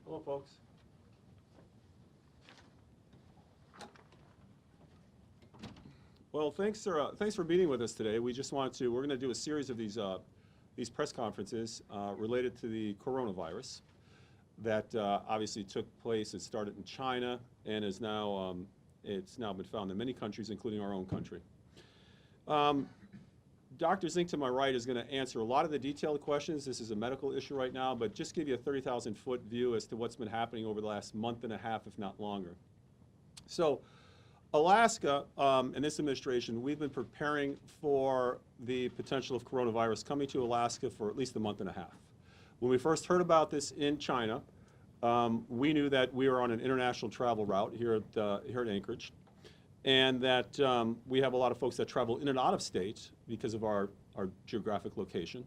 Hello, folks. Well, thanks for meeting with us today. We're going to do a series of these press conferences related to the coronavirus that obviously took place. It started in China and is now it's now been found in many countries, including our own country. Dr. Zink to my right is going to answer a lot of the detailed questions. This is a medical issue right now, but just give you a 30,000-foot view as to what's been happening over the last month and a half, if not longer. So Alaska and this administration, we've been preparing for the potential of coronavirus coming to Alaska for at least a month and a half. When we first heard about this in China, we knew that we were on an international travel route here at Anchorage, and that we have a lot of folks that travel in and out of state because of our geographic location.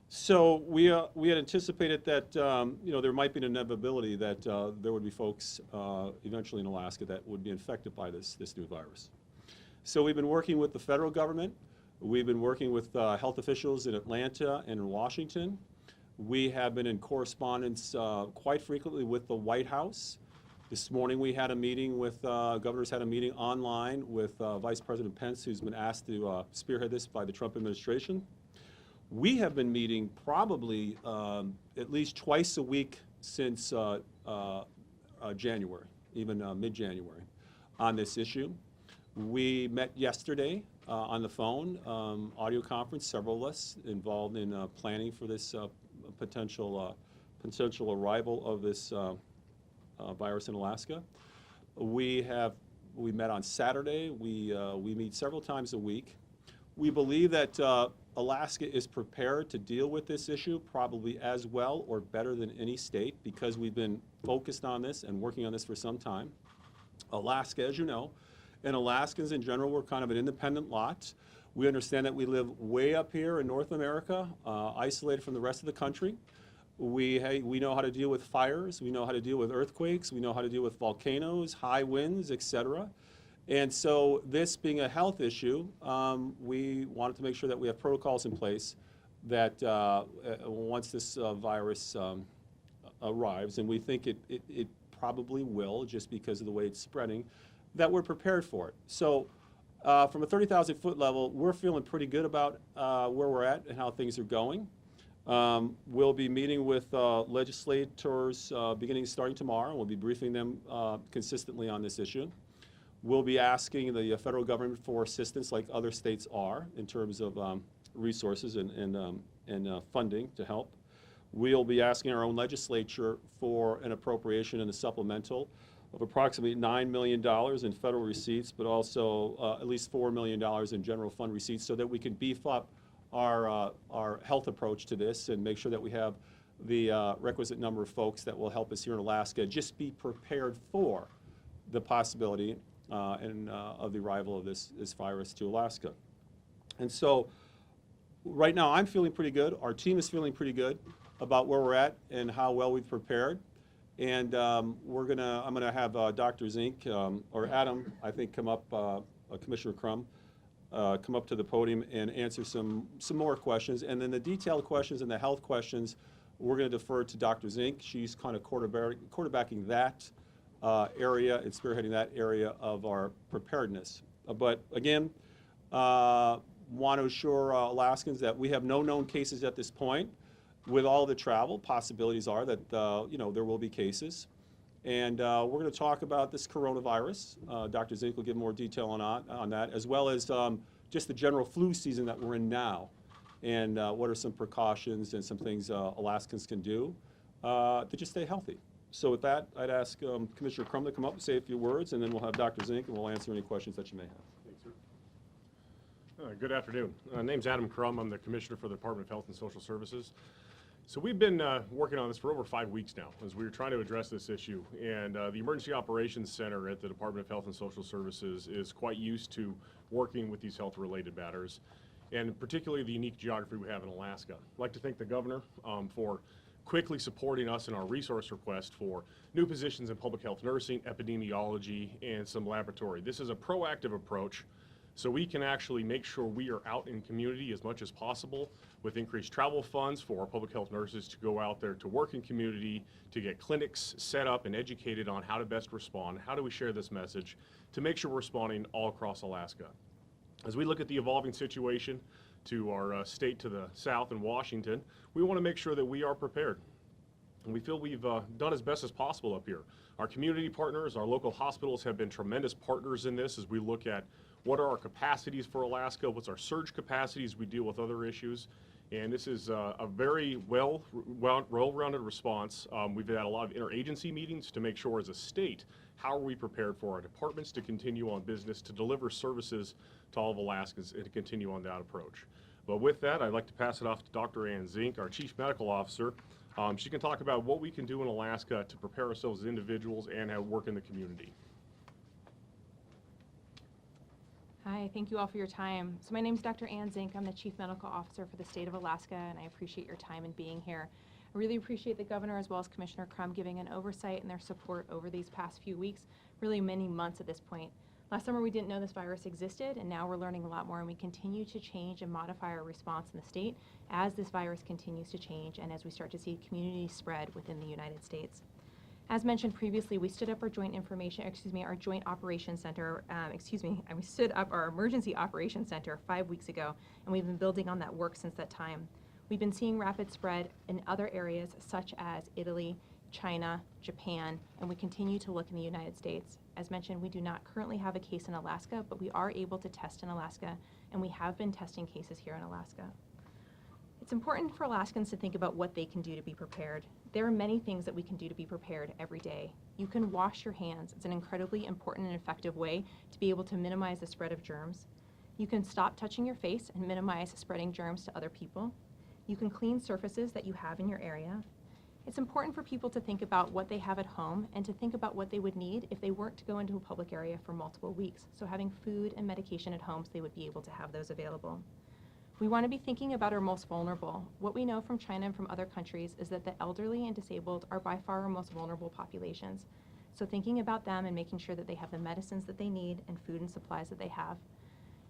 So we had anticipated that there might be an inevitability that there would be folks eventually in Alaska that would be infected by this new virus. So we've been working with the federal government. We've been working with health officials in Atlanta and in Washington. We have been in correspondence quite frequently with the White House. This morning we had a meeting with, governors had a meeting online with Vice President Pence, who's been asked to spearhead this by the Trump administration. We have been meeting probably at least twice a week since January, even mid-January, on this issue. We met yesterday on the phone, audio conference, several of us involved in planning for this potential arrival of this virus in Alaska. We met on Saturday. We meet several times a week. We believe that Alaska is prepared to deal with this issue probably as well or better than any state because we've been focused on this and working on this for some time. Alaska, as you know, and Alaskans in general, we're kind of an independent lot. We understand that we live way up here in North America, isolated from the rest of the country. We know how to deal with fires, we know how to deal with earthquakes, we know how to deal with volcanoes, high winds, etc. And so this being a health issue, we wanted to make sure that we have protocols in place that once this virus arrives, and we think it probably will just because of the way it's spreading, that we're prepared for it. So from a 30,000-foot level, we're feeling pretty good about where we're at and how things are going. We'll be meeting with legislators starting tomorrow. We'll be briefing them consistently on this issue. We'll be asking the federal government for assistance like other states are in terms of resources and funding to help. We'll be asking our own legislature for an appropriation and a supplemental of approximately $9 million in federal receipts, but also at least $4 million in general fund receipts so that we can beef up our health approach to this and make sure that we have the requisite number of folks that will help us here in Alaska just be prepared for the possibility of the arrival of this virus to Alaska. And so right now I'm feeling pretty good. Our team is feeling pretty good about where we're at and how well we've prepared. And I'm gonna have Dr. Zink or Adam, I think, come up, Commissioner Crum, come up to the podium and answer some more questions. And then the detailed questions and the health questions, we're going to defer to Dr. Zink. She's kind of quarterbacking that area and spearheading that area of our preparedness. But again, want to assure Alaskans that we have no known cases at this point. With all the travel, possibilities are that there will be cases. And we're going to talk about this coronavirus. Dr. Zink will give more detail on that, as well as just the general flu season that we're in now, and what are some precautions and some things Alaskans can do to just stay healthy. So with that, I'd ask Commissioner Crum to come up and say a few words, and then we'll have Dr. Zink, and we'll answer any questions that you may have. Thanks, sir. Good afternoon. Name's Adam Crum. I'm the Commissioner for the Department of Health and Social Services. So we've been working on this for over 5 weeks now as we were trying to address this issue. And the Emergency Operations Center at the Department of Health and Social Services is quite used to working with these health-related matters, and particularly the unique geography we have in Alaska. I'd like to thank the governor for quickly supporting us in our resource request for new positions in public health nursing, epidemiology, and some laboratory. This is a proactive approach so we can actually make sure we are out in community as much as possible with increased travel funds for our public health nurses to go out there to work in community, to get clinics set up and educated on how to best respond, how do we share this message, to make sure we're responding all across Alaska. As we look at the evolving situation to our state to the south in Washington, we want to make sure that we are prepared. And we feel we've done as best as possible up here. Our community partners, our local hospitals have been tremendous partners in this as we look at what are our capacities for Alaska, what's our surge capacities, we deal with other issues. And this is a very well-rounded response. We've had a lot of interagency meetings to make sure as a state, how are we prepared for our departments to continue on business, to deliver services to all of Alaskans and to continue on that approach. But with that, I'd like to pass it off to Dr. Ann Zink, our Chief Medical Officer. She can talk about what we can do in Alaska to prepare ourselves as individuals and how work in the community. Hi, thank you all for your time. So my name is Dr. Ann Zink. I'm the Chief Medical Officer for the state of Alaska, and I appreciate your time in being here. I really appreciate the Governor as well as Commissioner Crum giving an oversight and their support over these past few weeks, really many months at this point. Last summer we didn't know this virus existed, and now we're learning a lot more, and we continue to change and modify our response in the state as this virus continues to change and as we start to see community spread within the United States. As mentioned previously, we stood up our joint operations center, we stood up our emergency operations center 5 weeks ago, and we've been building on that work since that time. We've been seeing rapid spread in other areas such as Italy, China, Japan, and we continue to look in the United States. As mentioned, we do not currently have a case in Alaska, but we are able to test in Alaska, and we have been testing cases here in Alaska. It's important for Alaskans to think about what they can do to be prepared. There are many things that we can do to be prepared every day. You can wash your hands. It's an incredibly important and effective way to be able to minimize the spread of germs. You can stop touching your face and minimize spreading germs to other people. You can clean surfaces that you have in your area. It's important for people to think about what they have at home and to think about what they would need if they weren't to go into a public area for multiple weeks. So having food and medication at home so they would be able to have those available. We want to be thinking about our most vulnerable. What we know from China and from other countries is that the elderly and disabled are by far our most vulnerable populations. So thinking about them and making sure that they have the medicines that they need and food and supplies that they have.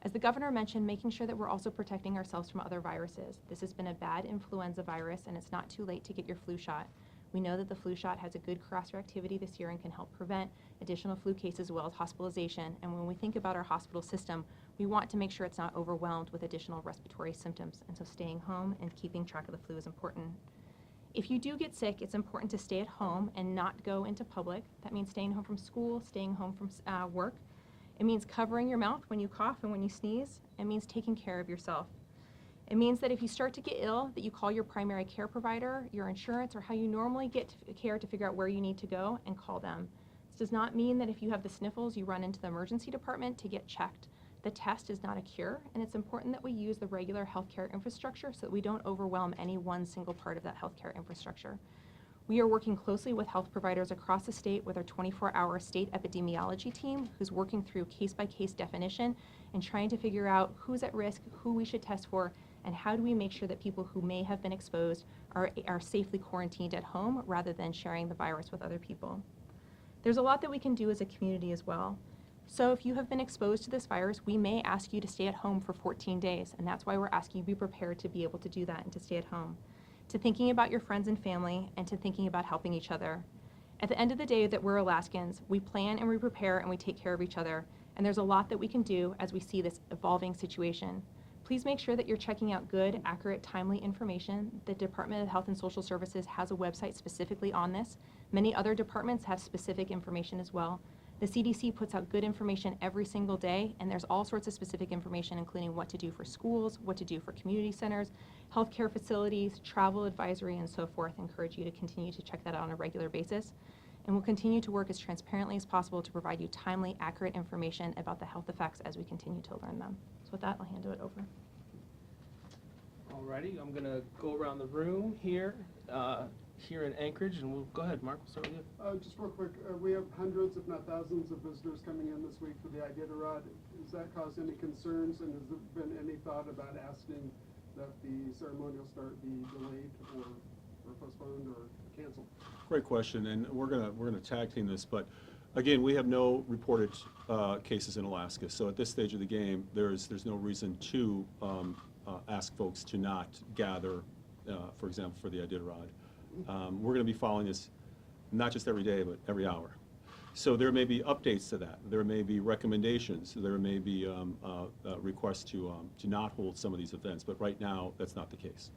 As the Governor mentioned, making sure that we're also protecting ourselves from other viruses. This has been a bad influenza virus, and it's not too late to get your flu shot. We know that the flu shot has a good cross-reactivity this year and can help prevent additional flu cases as well as hospitalization. And when we think about our hospital system, we want to make sure it's not overwhelmed with additional respiratory symptoms. And so staying home and keeping track of the flu is important. If you do get sick, it's important to stay at home and not go into public. That means staying home from school, staying home from work. It means covering your mouth when you cough and when you sneeze. It means taking care of yourself. It means that if you start to get ill, that you call your primary care provider, your insurance, or how you normally get care to figure out where you need to go and call them. This does not mean that if you have the sniffles, you run into the emergency department to get checked. The test is not a cure, and it's important that we use the regular healthcare infrastructure so that we don't overwhelm any one single part of that healthcare infrastructure. We are working closely with health providers across the state with our 24-hour state epidemiology team, who's working through case-by-case definition and trying to figure out who's at risk, who we should test for, and how do we make sure that people who may have been exposed are safely quarantined at home rather than sharing the virus with other people. There's a lot that we can do as a community as well. So if you have been exposed to this virus, we may ask you to stay at home for 14 days, and that's why we're asking you to be prepared to be able to do that and to stay at home. To thinking about your friends and family, and to thinking about helping each other. At the end of the day that we're Alaskans, we plan and we prepare and we take care of each other, and there's a lot that we can do as we see this evolving situation. Please make sure that you're checking out good, accurate, timely information. The Department of Health and Social Services has a website specifically on this. Many other departments have specific information as well. The CDC puts out good information every single day, and there's all sorts of specific information, including what to do for schools, what to do for community centers, healthcare facilities, travel advisory, and so forth. I encourage you to continue to check that out on a regular basis. And we'll continue to work as transparently as possible to provide you timely, accurate information about the health effects as we continue to learn them. So with that, I'll hand it over. Alrighty, I'm gonna go around the room here in Anchorage, and we'll go ahead, Mark. We'll start with you. Just real quick, we have hundreds, if not thousands, of visitors coming in this week for the Iditarod. Has that caused any concerns, and has there been any thought about asking that the ceremonial start be delayed or postponed or canceled? Great question, and we're gonna tag team this, but Again, we have no reported cases in Alaska, so at this stage of the game, there's no reason to ask folks to not gather, for example, for the Iditarod. We're going to be following this not just every day, but every hour. So there may be updates to that. There may be recommendations. There may be requests to not hold some of these events, but right now, that's not the case.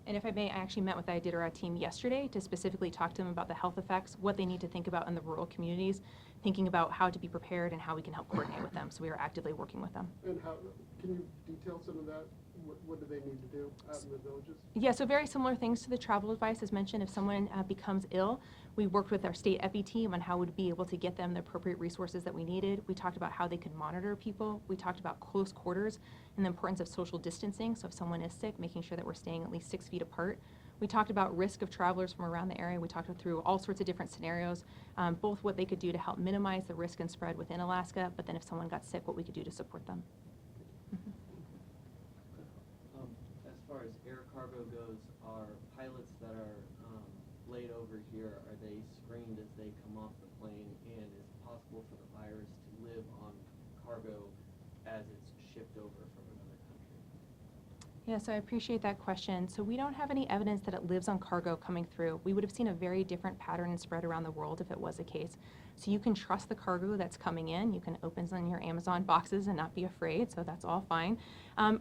And if I may, I actually met with the Iditarod team yesterday to specifically talk to them about the health effects, what they need to think about in the rural communities, thinking about how to be prepared and how we can help coordinate with them. So we are actively working with them. And how, can you detail some of that? What do they need to do out in the villages? Yeah, so very similar things to the travel advice as mentioned. If someone becomes ill, we worked with our state EPI team on how we'd be able to get them the appropriate resources that we needed. We talked about how they could monitor people. We talked about close quarters and the importance of social distancing. So if someone is sick, making sure that we're staying at least 6 feet apart. We talked about risk of travelers from around the area. We talked through all sorts of different scenarios, both what they could do to help minimize the risk and spread within Alaska, but then if someone got sick, what we could do to support them. As far as air cargo goes, are pilots that are laid over here, are they screened as they come off the plane, and is it possible for the virus to live on cargo as it's shipped over from another country? Yeah, so I appreciate that question. So we don't have any evidence that it lives on cargo coming through. We would have seen a very different pattern and spread around the world if it was the case. So you can trust the cargo that's coming in. You can open some of your Amazon boxes and not be afraid, so that's all fine.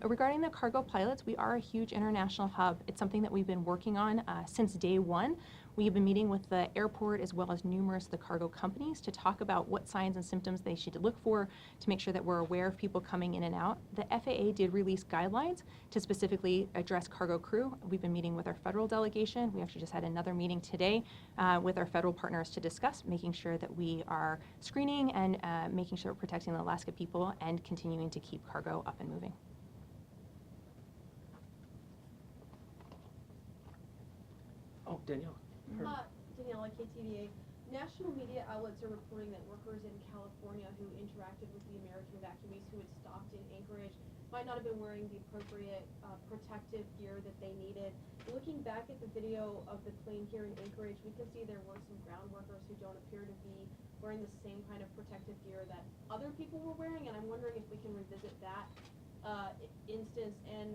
Regarding the cargo pilots, we are a huge international hub. It's something that we've been working on since day one. We've been meeting with the airport as well as numerous of the cargo companies to talk about what signs and symptoms they should look for to make sure that we're aware of people coming in and out. The FAA did release guidelines to specifically address cargo crew. We've been meeting with our federal delegation. We actually just had another meeting today with our federal partners to discuss making sure that we are screening and making sure we're protecting the Alaska people and continuing to keep cargo up and moving. Oh, Danielle. Daniela, KTVA. National media outlets are reporting that workers in California who interacted with the American evacuees who had stopped in Anchorage might not have been wearing the appropriate protective gear that they needed. Looking back at the video of the plane here in Anchorage, we can see there were some ground workers who don't appear to be wearing the same kind of protective gear that other people were wearing, and I'm wondering if we can revisit that instance, and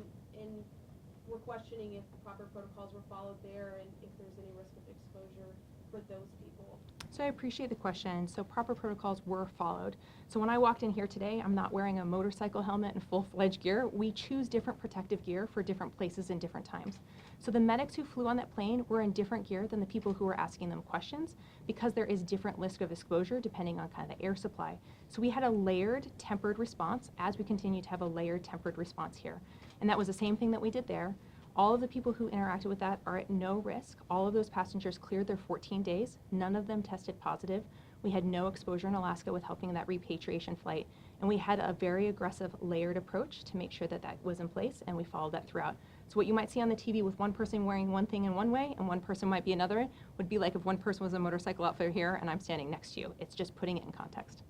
we're questioning if the proper protocols were followed there and if there's any risk of exposure for those people. So I appreciate the question. So proper protocols were followed. So when I walked in here today, I'm not wearing a motorcycle helmet and full-fledged gear. We choose different protective gear for different places and different times. So the medics who flew on that plane were in different gear than the people who were asking them questions because there is different risk of exposure depending on kind of the air supply. So we had a layered, tempered response as we continue to have a layered, tempered response here. And that was the same thing that we did there. All of the people who interacted with that are at no risk. All of those passengers cleared their 14 days. None of them tested positive. We had no exposure in Alaska with helping that repatriation flight. And we had a very aggressive layered approach to make sure that that was in place, and we followed that throughout. So what you might see on the TV with one person wearing one thing in one way and one person might be another would be like if one person was a motorcycle outfitter here and I'm standing next to you. It's just putting it in context.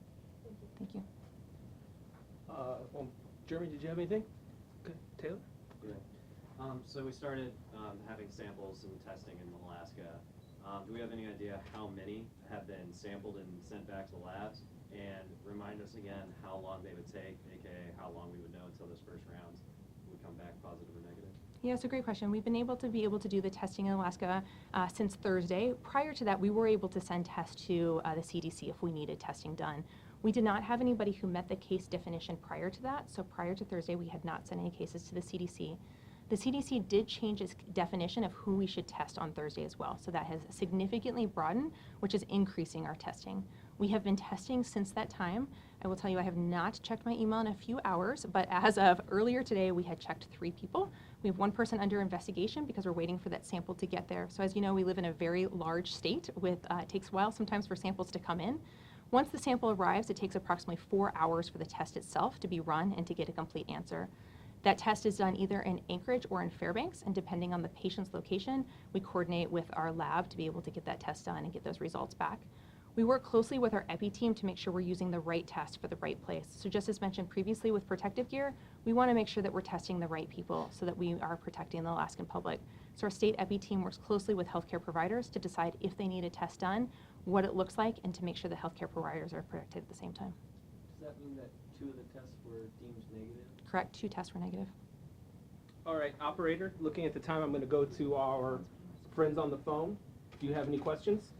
Thank you. Well, Jeremy, did you have anything? Okay, Taylor? Yeah. So we started having samples and testing in Alaska. Do we have any idea how many have been sampled and sent back to the labs? And remind us again how long they would take, aka how long we would know until those first rounds would come back positive or negative? Yeah, it's a great question. We've been able to do the testing in Alaska since Thursday. Prior to that, we were able to send tests to the CDC if we needed testing done. We did not have anybody who met the case definition prior to that, so prior to Thursday, we had not sent any cases to the CDC. The CDC did change its definition of who we should test on Thursday as well, so that has significantly broadened, which is increasing our testing. We have been testing since that time. I will tell you I have not checked my email in a few hours, but as of earlier today, we had checked 3 people. We have 1 person under investigation because we're waiting for that sample to get there. So as you know, we live in a very large state with, it takes a while sometimes for samples to come in. Once the sample arrives, it takes approximately 4 hours for the test itself to be run and to get a complete answer. That test is done either in Anchorage or in Fairbanks, and depending on the patient's location, we coordinate with our lab to be able to get that test done and get those results back. We work closely with our EPI team to make sure we're using the right test for the right place. So just as mentioned previously with protective gear, we want to make sure that we're testing the right people so that we are protecting the Alaskan public. So our state EPI team works closely with healthcare providers to decide if they need a test done, what it looks like, and to make sure that healthcare providers are protected at the same time. Does that mean that 2 of the tests were deemed negative? Correct, 2 tests were negative. All right, operator, looking at the time, I'm going to go to our friends on the phone. Do you have any questions?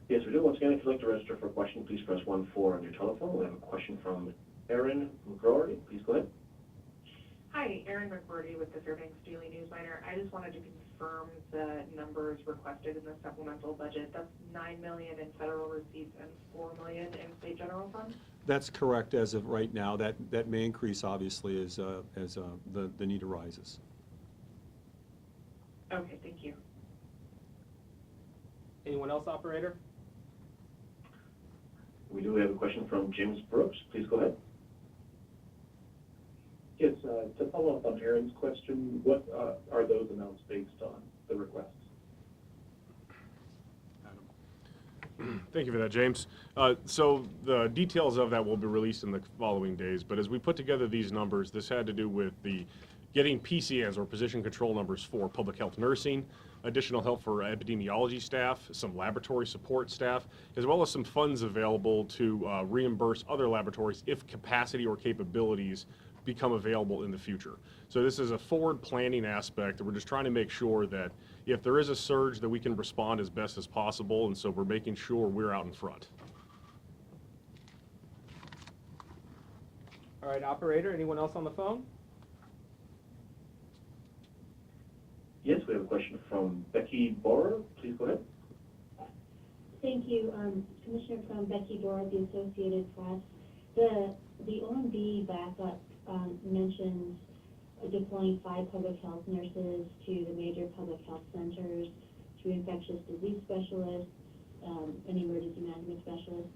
Yes, we do. Once again, if you'd like to register for a question, please press 1-4 on your telephone. We have a question from Erin McGrory. Please go ahead. Hi, Erin McBurdy with the Fairbanks Daily Newsletter. I just wanted to confirm the numbers requested in the supplemental budget. That's $9 million in federal receipts and $4 million in state general fund? That's correct as of right now. That may increase, obviously, as the need arises. Okay, thank you. Anyone else, operator? We do have a question from James Brooks. Please go ahead. Yes, to follow up on Aaron's question, what are those amounts based on, the requests? Thank you for that, James. So the details of that will be released in the following days, but as we put together these numbers, this had to do with the getting PCNs, or position control numbers, for public health nursing, additional help for epidemiology staff, some laboratory support staff, as well as some funds available to reimburse other laboratories if capacity or capabilities become available in the future. So this is a forward planning aspect that we're just trying to make sure that if there is a surge that we can respond as best as possible, and so we're making sure we're out in front. All right, operator, anyone else on the phone? Yes, we have a question from Becky Borer. Please go ahead. Thank you, Commissioner from Becky Borer, the Associated Press. The OMB backup mentions deploying 5 public health nurses to the major public health centers, 3 infectious disease specialists, an emergency management specialist.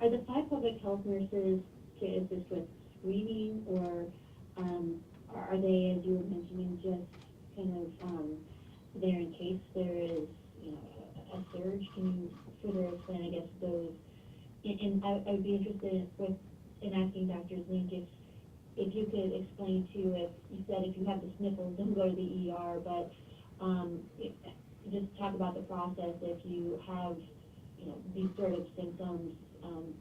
Are the 5 public health nurses to assist with screening, or are they, as you were mentioning, just kind of there in case there is, a surge? Can you further explain, I guess, those? And I would be interested in asking Dr. Zink if you could explain too, if you said if you have the sniffles, don't go to the ER, but just talk about the process if you have, these sort of symptoms,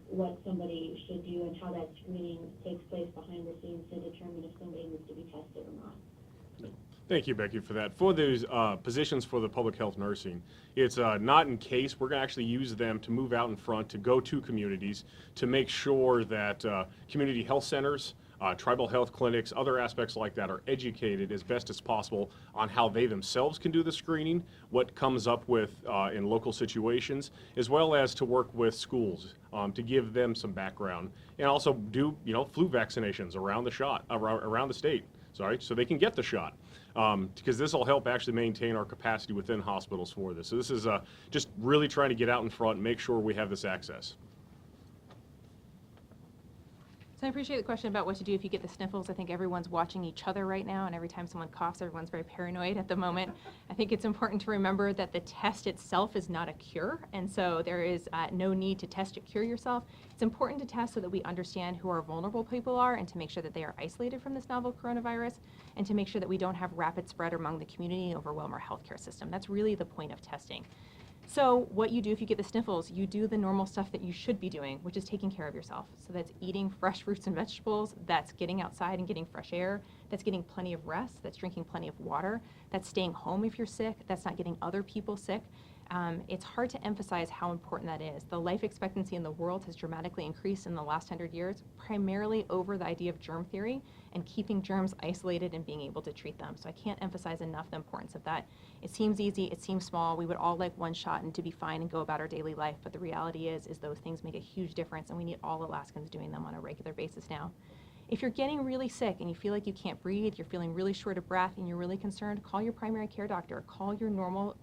what somebody should do and how that screening takes place behind the scenes to determine if somebody needs to be tested or not. Thank you, Becky, for that. For those positions for the public health nursing, it's not in case. We're going to actually use them to move out in front, to go to communities, to make sure that community health centers, tribal health clinics, other aspects like that are educated as best as possible on how they themselves can do the screening, what comes up with in local situations, as well as to work with schools to give them some background, and also do flu vaccinations around the state. So they can get the shot. Because this will help actually maintain our capacity within hospitals for this. So this is just really trying to get out in front and make sure we have this access. So I appreciate the question about what to do if you get the sniffles. I think everyone's watching each other right now, and every time someone coughs, everyone's very paranoid at the moment. I think it's important to remember that the test itself is not a cure, and so there is no need to test to cure yourself. It's important to test so that we understand who our vulnerable people are and to make sure that they are isolated from this novel coronavirus, and to make sure that we don't have rapid spread among the community and overwhelm our healthcare system. That's really the point of testing. So what you do if you get the sniffles, you do the normal stuff that you should be doing, which is taking care of yourself. So that's eating fresh fruits and vegetables, that's getting outside and getting fresh air, that's getting plenty of rest, that's drinking plenty of water, that's staying home if you're sick, that's not getting other people sick. It's hard to emphasize how important that is. The life expectancy in the world has dramatically increased in the last 100 years, primarily over the idea of germ theory and keeping germs isolated and being able to treat them. So I can't emphasize enough the importance of that. It seems easy, it seems small. We would all like one shot and to be fine and go about our daily life, but the reality is those things make a huge difference, and we need all Alaskans doing them on a regular basis now. If you're getting really sick and you feel like you can't breathe, you're feeling really short of breath, and you're really concerned, call your primary care doctor. Call your normal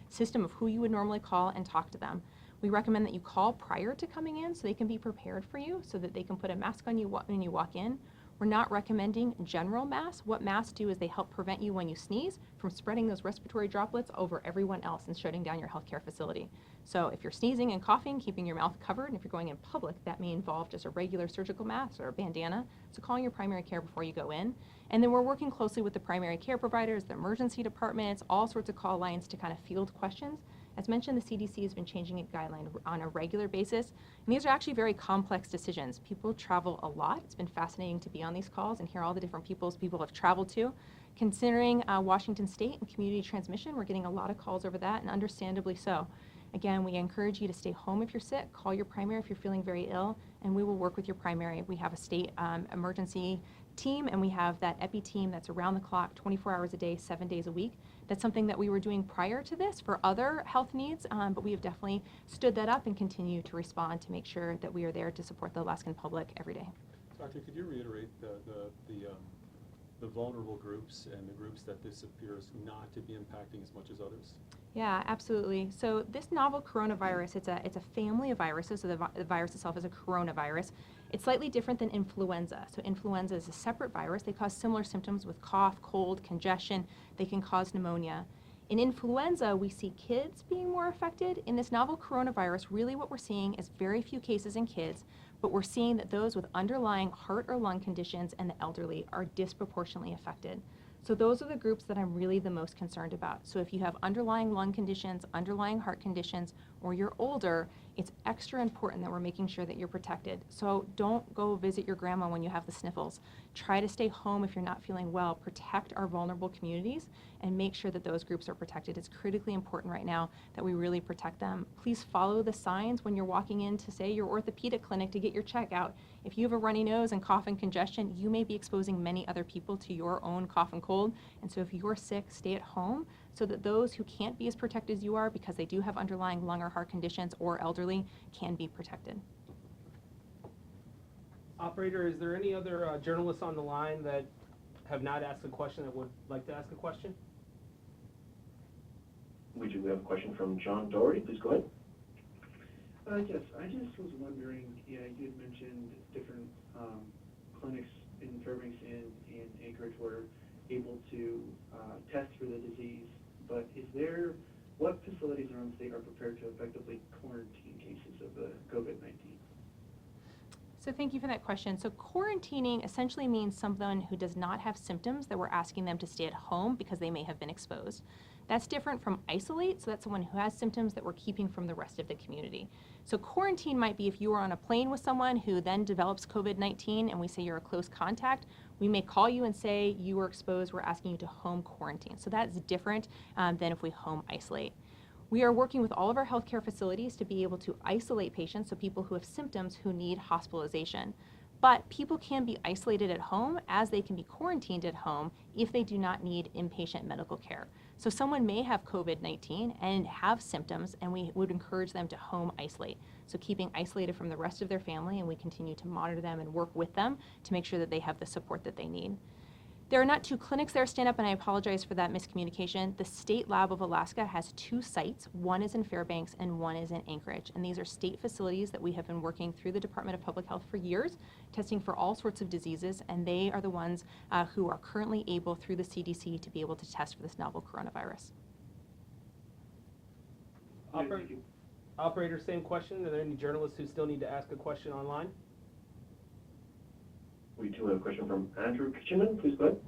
system of who you would normally call and talk to them. We recommend that you call prior to coming in so they can be prepared for you, so that they can put a mask on you when you walk in. We're not recommending general masks. What masks do is they help prevent you when you sneeze from spreading those respiratory droplets over everyone else and shutting down your healthcare facility. So if you're sneezing and coughing, keeping your mouth covered, and if you're going in public, that may involve just a regular surgical mask or a bandana. So calling your primary care before you go in. And then we're working closely with the primary care providers, the emergency departments, all sorts of call lines to kind of field questions. As mentioned, the CDC has been changing its guideline on a regular basis. And these are actually very complex decisions. People travel a lot. It's been fascinating to be on these calls and hear all the different people have traveled to. Considering Washington State and community transmission, we're getting a lot of calls over that, and understandably so. Again, we encourage you to stay home if you're sick, call your primary if you're feeling very ill, and we will work with your primary. We have a state emergency team, and we have that EPI team that's around the clock, 24 hours a day, 7 days a week. That's something that we were doing prior to this for other health needs, but we have definitely stood that up and continue to respond to make sure that we are there to support the Alaskan public every day. Doctor, could you reiterate the vulnerable groups and the groups that this appears not to be impacting as much as others? Yeah, absolutely. So this novel coronavirus, it's a family of viruses, so the virus itself is a coronavirus. It's slightly different than influenza. So influenza is a separate virus. They cause similar symptoms with cough, cold, congestion. They can cause pneumonia. In influenza, we see kids being more affected. In this novel coronavirus, really what we're seeing is very few cases in kids, but we're seeing that those with underlying heart or lung conditions and the elderly are disproportionately affected. So those are the groups that I'm really the most concerned about. So if you have underlying lung conditions, underlying heart conditions, or you're older, it's extra important that we're making sure that you're protected. So don't go visit your grandma when you have the sniffles. Try to stay home if you're not feeling well. Protect our vulnerable communities and make sure that those groups are protected. It's critically important right now that we really protect them. Please follow the signs when you're walking in to, say, your orthopedic clinic to get your checkout. If you have a runny nose and cough and congestion, you may be exposing many other people to your own cough and cold. And so if you're sick, stay at home so that those who can't be as protected as you are because they do have underlying lung or heart conditions or elderly can be protected. Operator, is there any other journalists on the line that have not asked a question that would like to ask a question? We do have a question from John Doherty. Please go ahead. Yes, I just was wondering, you had mentioned different clinics in Fairbanks and Anchorage were able to test for the disease, but what facilities around the state are prepared to effectively quarantine cases of the COVID-19? So thank you for that question. So quarantining essentially means someone who does not have symptoms that we're asking them to stay at home because they may have been exposed. That's different from isolate, so that's someone who has symptoms that we're keeping from the rest of the community. So quarantine might be if you are on a plane with someone who then develops COVID-19 and we say you're a close contact, we may call you and say you were exposed, we're asking you to home quarantine. So that's different than if we home isolate. We are working with all of our healthcare facilities to be able to isolate patients, so people who have symptoms who need hospitalization. But people can be isolated at home as they can be quarantined at home if they do not need inpatient medical care. So someone may have COVID-19 and have symptoms, and we would encourage them to home isolate. So keeping isolated from the rest of their family, and we continue to monitor them and work with them to make sure that they have the support that they need. There are not two clinics that are stand up, and I apologize for that miscommunication. The State Lab of Alaska has 2 sites. One is in Fairbanks and one is in Anchorage. And these are state facilities that we have been working through the Department of Public Health for years, testing for all sorts of diseases, and they are the ones who are currently able, through the CDC, to be able to test for this novel coronavirus. Operator, same question. Are there any journalists who still need to ask a question online? We do have a question from Andrew Kitchener. Please go ahead.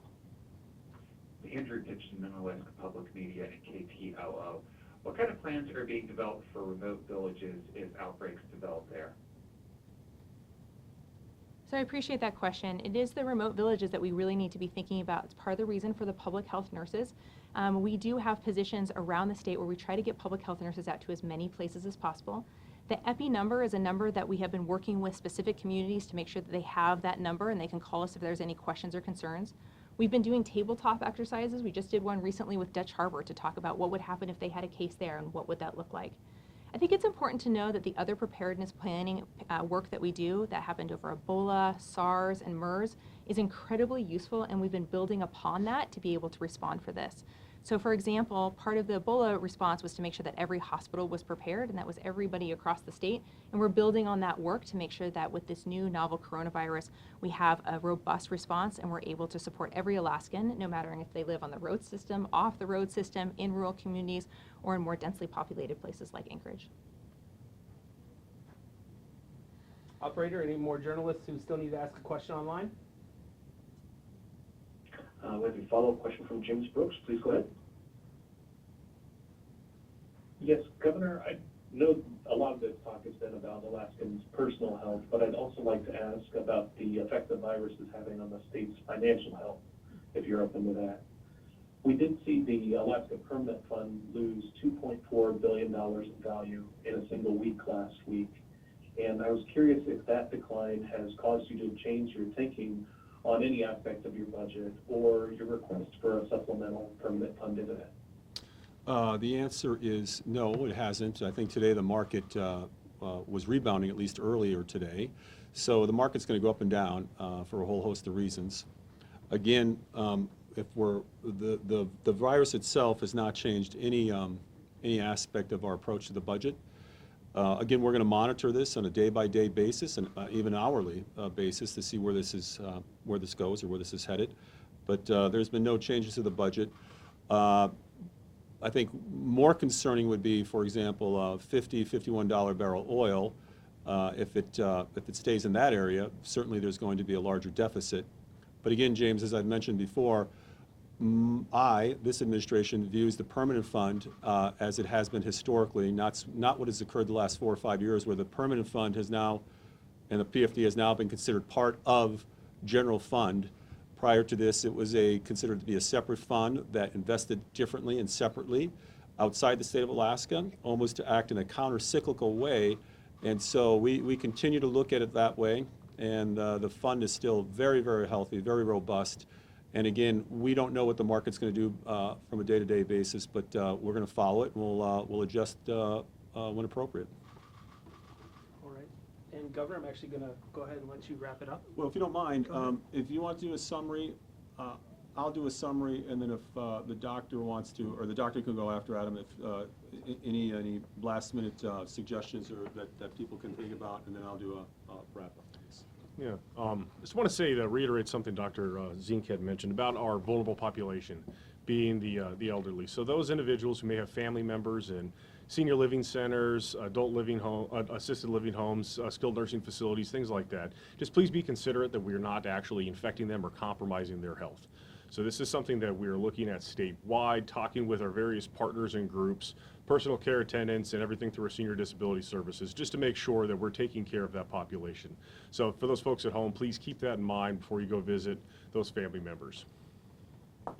Andrew Kitchener, Alaska Public Media and KTVA. What kind of plans are being developed for remote villages if outbreaks develop there? So I appreciate that question. It is the remote villages that we really need to be thinking about. It's part of the reason for the public health nurses. We do have positions around the state where we try to get public health nurses out to as many places as possible. The EPI number is a number that we have been working with specific communities to make sure that they have that number and they can call us if there's any questions or concerns. We've been doing tabletop exercises. We just did one recently with Dutch Harbor to talk about what would happen if they had a case there and what would that look like. I think it's important to know that the other preparedness planning work that we do that happened over Ebola, SARS, and MERS is incredibly useful, and we've been building upon that to be able to respond for this. So for example, part of the Ebola response was to make sure that every hospital was prepared, and that was everybody across the state. And we're building on that work to make sure that with this new novel coronavirus, we have a robust response and we're able to support every Alaskan, no matter if they live on the road system, off the road system, in rural communities, or in more densely populated places like Anchorage. Operator, any more journalists who still need to ask a question online? We have a follow-up question from James Brooks. Please go ahead. Yes, Governor, I know a lot of this talk has been about Alaskans' personal health, but I'd also like to ask about the effect the virus is having on the state's financial health, if you're open to that. We did see the Alaska Permanent Fund lose $2.4 billion in value in a single week last week. And I was curious if that decline has caused you to change your thinking on any aspect of your budget or your request for a supplemental permanent fund dividend. The answer is no, it hasn't. I think today the market was rebounding at least earlier today. So the market's going to go up and down for a whole host of reasons. Again, if the virus itself has not changed any aspect of our approach to the budget. Again, we're going to monitor this on a day-by-day basis and even hourly basis to see where this goes or where this is headed. But there's been no changes to the budget. I think more concerning would be, for example, $50, $51 barrel oil. If it stays in that area, certainly there's going to be a larger deficit. But again, James, as I've mentioned before, this administration views the permanent fund as it has been historically, not what has occurred the last 4 or 5 years, where the permanent fund has now, and the PFD has now been considered part of general fund. Prior to this, it was considered to be a separate fund that invested differently and separately outside the state of Alaska, almost to act in a counter-cyclical way. And so we continue to look at it that way. And the fund is still very, very healthy, very robust. And again, we don't know what the market's going to do from a day-to-day basis, but we're going to follow it, and we'll adjust when appropriate. All right. And Governor, I'm actually going to go ahead and let you wrap it up. Well, if you don't mind, if you want to do a summary, I'll do a summary, and then if the doctor wants to, or the doctor can go after Adam, if any last-minute suggestions or that people can think about, and then I'll do a wrap-up. Yeah, I just want to reiterate something Dr. Zink had mentioned about our vulnerable population being the elderly. So those individuals who may have family members in senior living centers, adult living home, assisted living homes, skilled nursing facilities, things like that, just please be considerate that we're not actually infecting them or compromising their health. So this is something that we're looking at statewide, talking with our various partners and groups, personal care attendants, and everything through our senior disability services, just to make sure that we're taking care of that population. So for those folks at home, please keep that in mind before you go visit those family members. I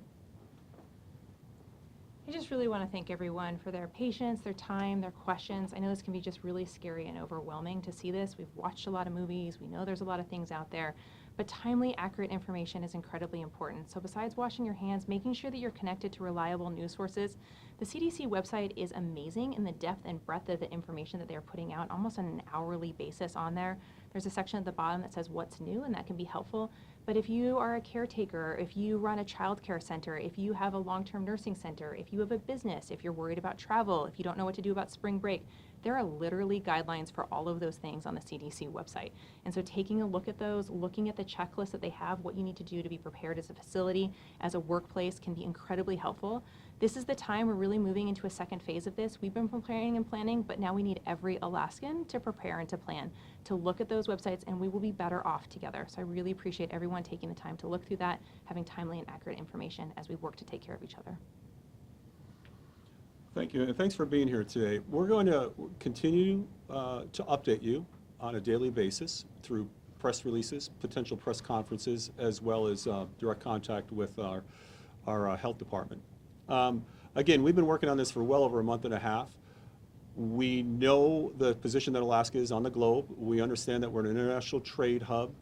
just really want to thank everyone for their patience, their time, their questions. I know this can be just really scary and overwhelming to see this. We've watched a lot of movies. We know there's a lot of things out there. But timely, accurate information is incredibly important. So besides washing your hands, making sure that you're connected to reliable news sources, the CDC website is amazing in the depth and breadth of the information that they're putting out almost on an hourly basis on there. There's a section at the bottom that says what's new, and that can be helpful. But if you are a caretaker, if you run a child care center, if you have a long-term nursing center, if you have a business, if you're worried about travel, if you don't know what to do about spring break, there are literally guidelines for all of those things on the CDC website. And so taking a look at those, looking at the checklist that they have, what you need to do to be prepared as a facility, as a workplace, can be incredibly helpful. This is the time we're really moving into a second phase of this. We've been preparing and planning, but now we need every Alaskan to prepare and to plan, to look at those websites, and we will be better off together. So I really appreciate everyone taking the time to look through that, having timely and accurate information as we work to take care of each other. Thank you, and thanks for being here today. We're going to continue to update you on a daily basis through press releases, potential press conferences, as well as direct contact with our health department. Again, we've been working on this for well over a month and a half. We know the position that Alaska is on the globe. We understand that we're an international trade hub,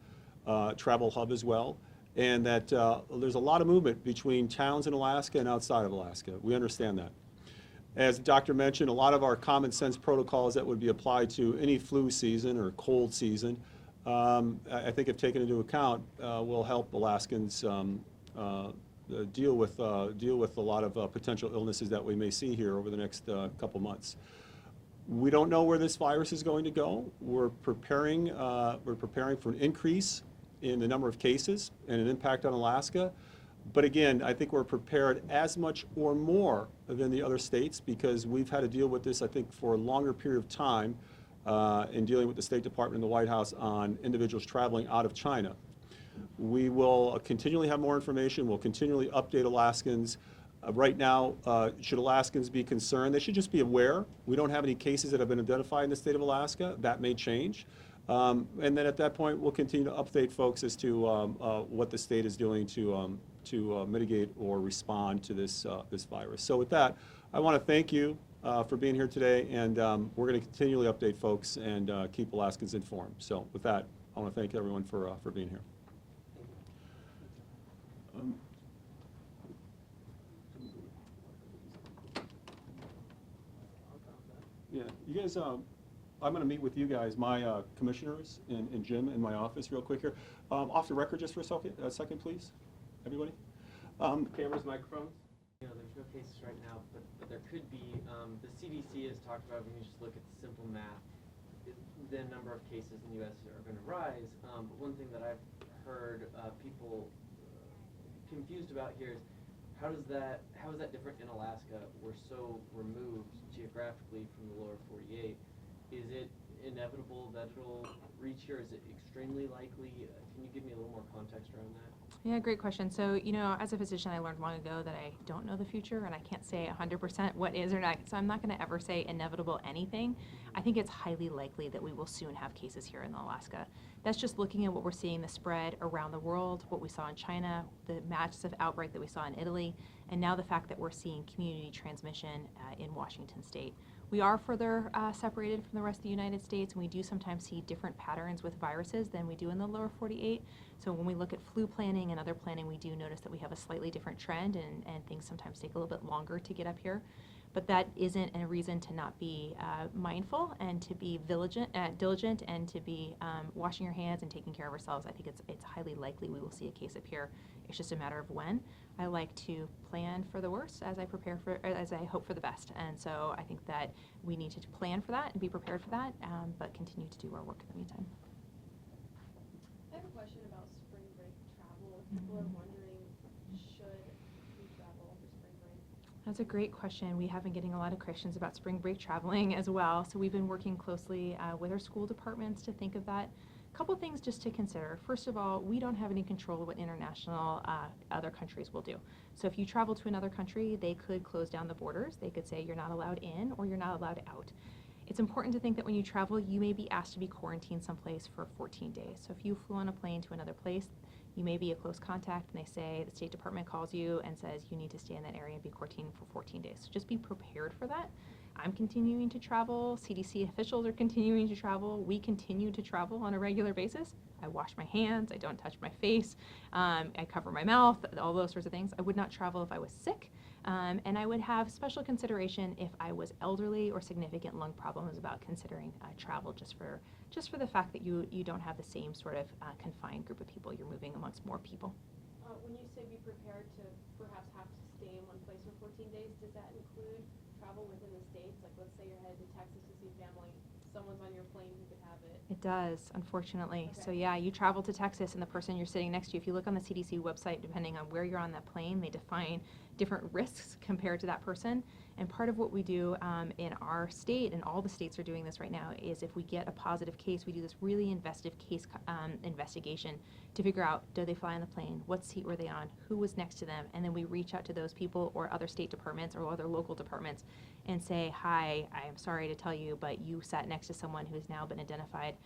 travel hub as well, and that there's a lot of movement between towns in Alaska and outside of Alaska. We understand that. As the doctor mentioned, a lot of our common sense protocols that would be applied to any flu season or cold season, I think if taken into account, will help Alaskans deal with a lot of potential illnesses that we may see here over the next couple months. We don't know where this virus is going to go. We're preparing for an increase in the number of cases and an impact on Alaska. But again, I think we're prepared as much or more than the other states because we've had to deal with this, I think, for a longer period of time in dealing with the State Department and the White House on individuals traveling out of China. We will continually have more information. We'll continually update Alaskans. Right now, should Alaskans be concerned? They should just be aware. We don't have any cases that have been identified in the state of Alaska. That may change. And then at that point, we'll continue to update folks as to what the state is doing to mitigate or respond to this virus. So with that, I want to thank you for being here today, and we're going to continually update folks and keep Alaskans informed. So with that, I want to thank everyone for being here. Yeah, you guys, I'm going to meet with you guys, my commissioners and Jim in my office real quick here. Off the record just for a second, please, everybody. Cameras, microphones. You know, there's no cases right now, but there could be. The CDC has talked about when you just look at the simple math, the number of cases in the U.S. are going to rise. But one thing that I've heard people confused about here is how is that different in Alaska? We're so removed geographically from the lower 48. Is it inevitable that it'll reach here? Is it extremely likely? Can you give me a little more context around that? Yeah, great question. So, you know, as a physician, I learned long ago that I don't know the future and I can't say 100% what is or not. So I'm not going to ever say inevitable anything. I think it's highly likely that we will soon have cases here in Alaska. That's just looking at what we're seeing the spread around the world, what we saw in China, the massive outbreak that we saw in Italy, and now the fact that we're seeing community transmission in Washington state. We are further separated from the rest of the United States, and we do sometimes see different patterns with viruses than we do in the lower 48. So when we look at flu planning and other planning, we do notice that we have a slightly different trend, and things sometimes take a little bit longer to get up here. But that isn't a reason to not be mindful and to be diligent and to be washing your hands and taking care of ourselves. I think it's highly likely we will see a case up here. It's just a matter of when. I like to plan for the worst as I hope for the best. And so I think that we need to plan for that and be prepared for that, but continue to do our work in the meantime. I have a question about spring break travel. People are wondering, should we travel for spring break? That's a great question. We have been getting a lot of questions about spring break traveling as well. So we've been working closely with our school departments to think of that. A couple things just to consider. First of all, we don't have any control of what international other countries will do. So if you travel to another country, they could close down the borders. They could say you're not allowed in or you're not allowed out. It's important to think that when you travel, you may be asked to be quarantined someplace for 14 days. So if you flew on a plane to another place, you may be a close contact, and they say, the State Department calls you and says you need to stay in that area and be quarantined for 14 days. So just be prepared for that. I'm continuing to travel. CDC officials are continuing to travel. We continue to travel on a regular basis. I wash my hands. I don't touch my face. I cover my mouth, all those sorts of things. I would not travel if I was sick. And I would have special consideration if I was elderly or significant lung problems about considering travel just for the fact that you don't have the same sort of confined group of people. You're moving amongst more people. When you say be prepared to perhaps have to stay in one place for 14 days, does that include travel within the states? Like, let's say you're headed to Texas to see family, someone's on your plane who could have it. It does, unfortunately. Okay. So yeah, you travel to Texas and the person you're sitting next to, if you look on the CDC website, depending on where you're on that plane, they define different risks compared to that person. And part of what we do in our state, and all the states are doing this right now, is if we get a positive case, we do this really investigative case investigation to figure out, do they fly on the plane? What seat were they on? Who was next to them? And then we reach out to those people or other state departments or other local departments and say, hi, I am sorry to tell you, but you sat next to someone who has now been identified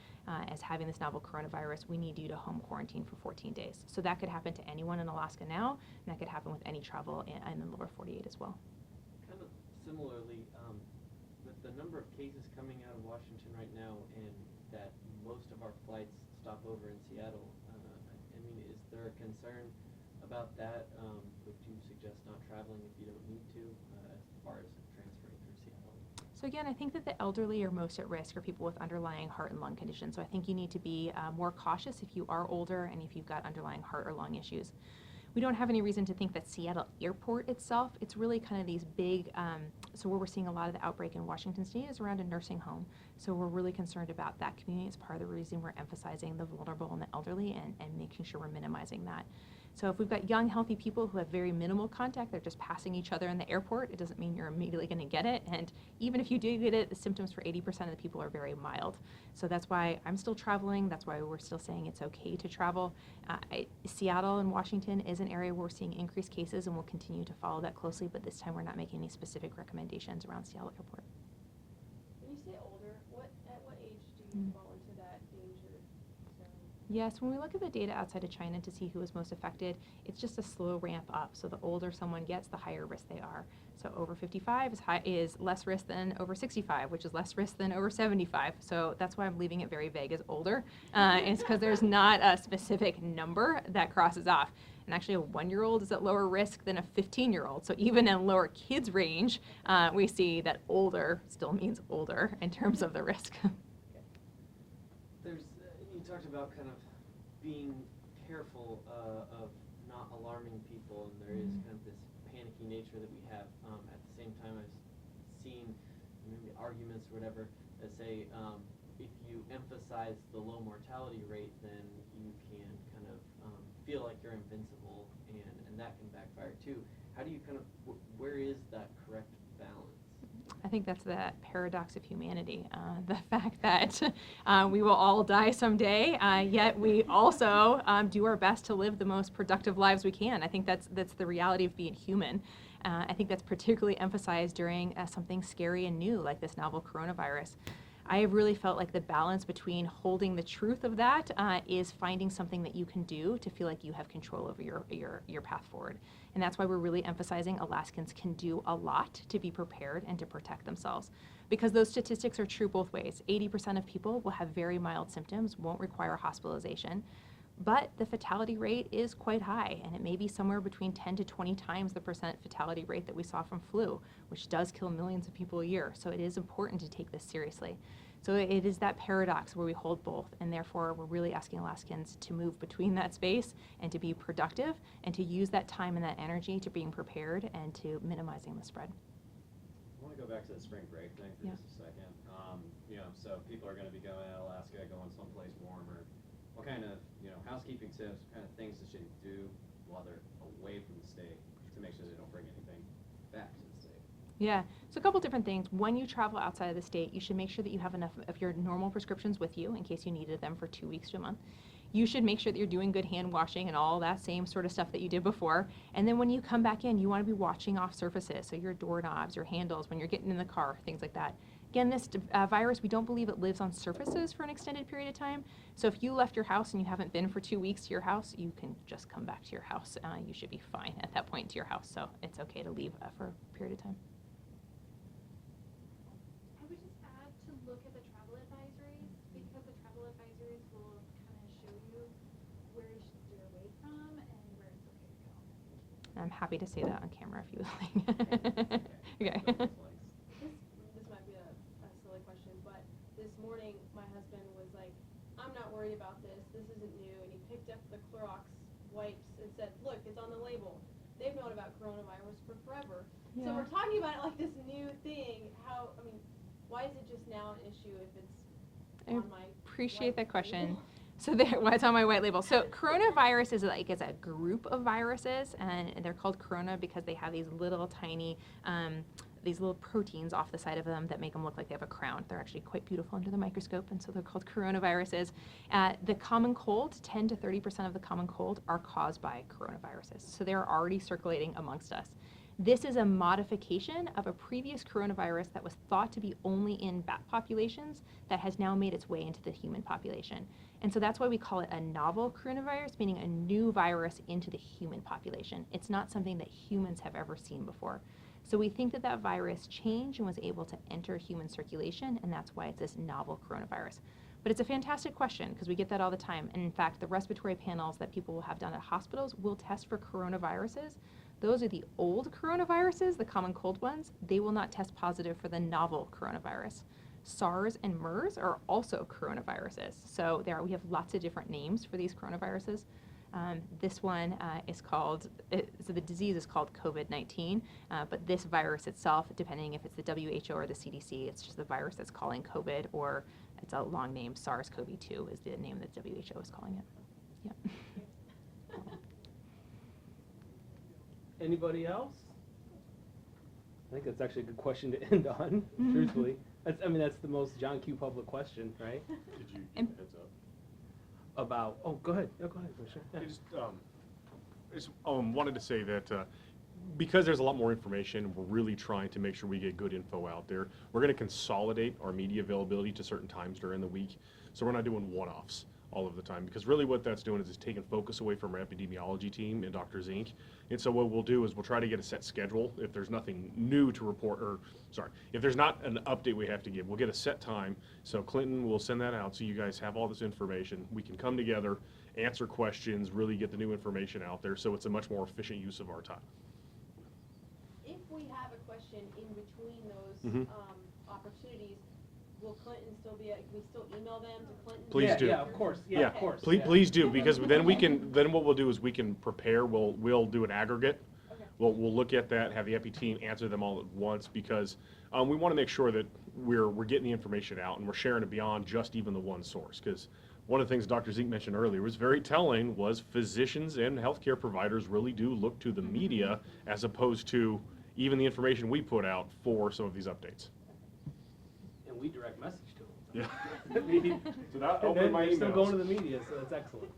as having this novel coronavirus. We need you to home quarantine for 14 days. So that could happen to anyone in Alaska now, and that could happen with any travel in the lower 48 as well. Kind of similarly, with the number of cases coming out of Washington right now and that most of our flights stop over in Seattle, I mean, is there a concern about that? Would you suggest not traveling if you don't need to as far as transferring through Seattle? So again, I think that the elderly are most at risk, or people with underlying heart and lung conditions. So I think you need to be more cautious if you are older and if you've got underlying heart or lung issues. We don't have any reason to think that Seattle Airport itself, it's really kind of these big, so where we're seeing a lot of the outbreak in Washington State is around a nursing home. So we're really concerned about that community. It's part of the reason we're emphasizing the vulnerable and the elderly and making sure we're minimizing that. So if we've got young, healthy people who have very minimal contact, they're just passing each other in the airport, it doesn't mean you're immediately going to get it. And even if you do get it, the symptoms for 80% of the people are very mild. So that's why I'm still traveling. That's why we're still saying it's okay to travel. Seattle and Washington is an area where we're seeing increased cases, and we'll continue to follow that closely. But this time we're not making any specific recommendations around Seattle Airport. When you say older, at what age do you fall into that danger zone? Yes, when we look at the data outside of China to see who is most affected, it's just a slow ramp up. So the older someone gets, the higher risk they are. So over 55 is less risk than over 65, which is less risk than over 75. So that's why I'm leaving it very vague as older. It's because there's not a specific number that crosses off. And actually a 1-year-old is at lower risk than a 15-year-old. So even in lower kids range, we see that older still means older in terms of the risk. You talked about kind of being careful of not alarming people, and there is kind of this panicky nature that we have. At the same time, I've seen maybe arguments or whatever that say if you emphasize the low mortality rate, then you can kind of feel like you're invincible, and that can backfire too. How do you kind of, where is that correct balance? I think that's the paradox of humanity, the fact that we will all die someday, yet we also do our best to live the most productive lives we can. I think that's the reality of being human. I think that's particularly emphasized during something scary and new like this novel coronavirus. I have really felt like the balance between holding the truth of that is finding something that you can do to feel like you have control over your path forward. And that's why we're really emphasizing Alaskans can do a lot to be prepared and to protect themselves. Because those statistics are true both ways. 80% of people will have very mild symptoms, won't require hospitalization. But the fatality rate is quite high, and it may be somewhere between 10 to 20 times the percent fatality rate that we saw from flu, which does kill millions of people a year. So it is important to take this seriously. So it is that paradox where we hold both, and therefore we're really asking Alaskans to move between that space and to be productive and to use that time and that energy to being prepared and to minimizing the spread. I want to go back to the spring break thing for just a second. So people are going to be going to Alaska, going someplace warmer. What kind of, housekeeping tips, what kind of things they should do while they're away from the state to make sure they don't bring anything back to the state? Yeah, so a couple different things. When you travel outside of the state, you should make sure that you have enough of your normal prescriptions with you in case you needed them for 2 weeks to a month. You should make sure that you're doing good hand washing and all that same sort of stuff that you did before. And then when you come back in, you want to be watching off surfaces, so your doorknobs, your handles, when you're getting in the car, things like that. Again, this virus, we don't believe it lives on surfaces for an extended period of time. So if you left your house and you haven't been for 2 weeks to your house, you can just come back to your house. You should be fine at that point to your house. So it's okay to leave for a period of time. I would just add to look at the travel advisories, because the travel advisories will kind of show you where you should steer away from and where it's okay to go. I'm happy to say that on camera if you would like. Okay. This might be a silly question, but this morning my husband was like, I'm not worried about this. This isn't new. And he picked up the Clorox wipes and said, look, it's on the label. They've known about coronavirus for forever. Yeah. So we're talking about it like this new thing. Why is it just now an issue if it's on my appreciate that question. label? So why it's on my white label. So coronavirus is it's a group of viruses, and they're called corona because they have these little tiny, these little proteins off the side of them that make them look like they have a crown. They're actually quite beautiful under the microscope, and so they're called coronaviruses. The common cold, 10 to 30% of the common cold are caused by coronaviruses. So they're already circulating amongst us. This is a modification of a previous coronavirus that was thought to be only in bat populations that has now made its way into the human population. And so that's why we call it a novel coronavirus, meaning a new virus into the human population. It's not something that humans have ever seen before. So we think that that virus changed and was able to enter human circulation, and that's why it's this novel coronavirus. But it's a fantastic question because we get that all the time. And in fact, the respiratory panels that people will have done at hospitals will test for coronaviruses. Those are the old coronaviruses, the common cold ones. They will not test positive for the novel coronavirus. SARS and MERS are also coronaviruses. So we have lots of different names for these coronaviruses. This one is called, so the disease is called COVID-19, but this virus itself, depending if it's the WHO or the CDC, it's just the virus that's calling COVID, or it's a long name, SARS-CoV-2 is the name that WHO is calling it. Yep. Anybody else? I think that's actually a good question to end on, truthfully. That's the most John Q. Public question, right? Did you And- give a heads up? About, oh, go ahead. Yeah, go ahead, Commissioner. Yeah. I just wanted to say that because there's a lot more information, we're really trying to make sure we get good info out there. We're going to consolidate our media availability to certain times during the week, so we're not doing one-offs all of the time, because really what that's doing is it's taking focus away from our epidemiology team and Dr. Zink. And so what we'll do is we'll try to get a set schedule. If there's nothing new to report, or sorry, if there's not an update we have to give, we'll get a set time. So Clinton will send that out so you guys have all this information. We can come together, answer questions, really get the new information out there, so it's a much more efficient use of our time. If we have a question in between those opportunities, will Clinton still be, can we still email them to Clinton? Please do. Yeah, of course. Yeah, of course. Please, Yeah. please do, because then we can, then what we'll do is we can prepare, we'll do an aggregate. Okay. We'll look at that, have the epi team answer them all at once, because we want to make sure that we're getting the information out and we're sharing it beyond just even the one source. Because one of the things Dr. Zink mentioned earlier was very telling, was physicians and healthcare providers really do look to the media as opposed to even the information we put out for some of these updates. And we direct message to them. Yeah. I mean, So that and opened then my they're still emails. going to the media, so that's excellent.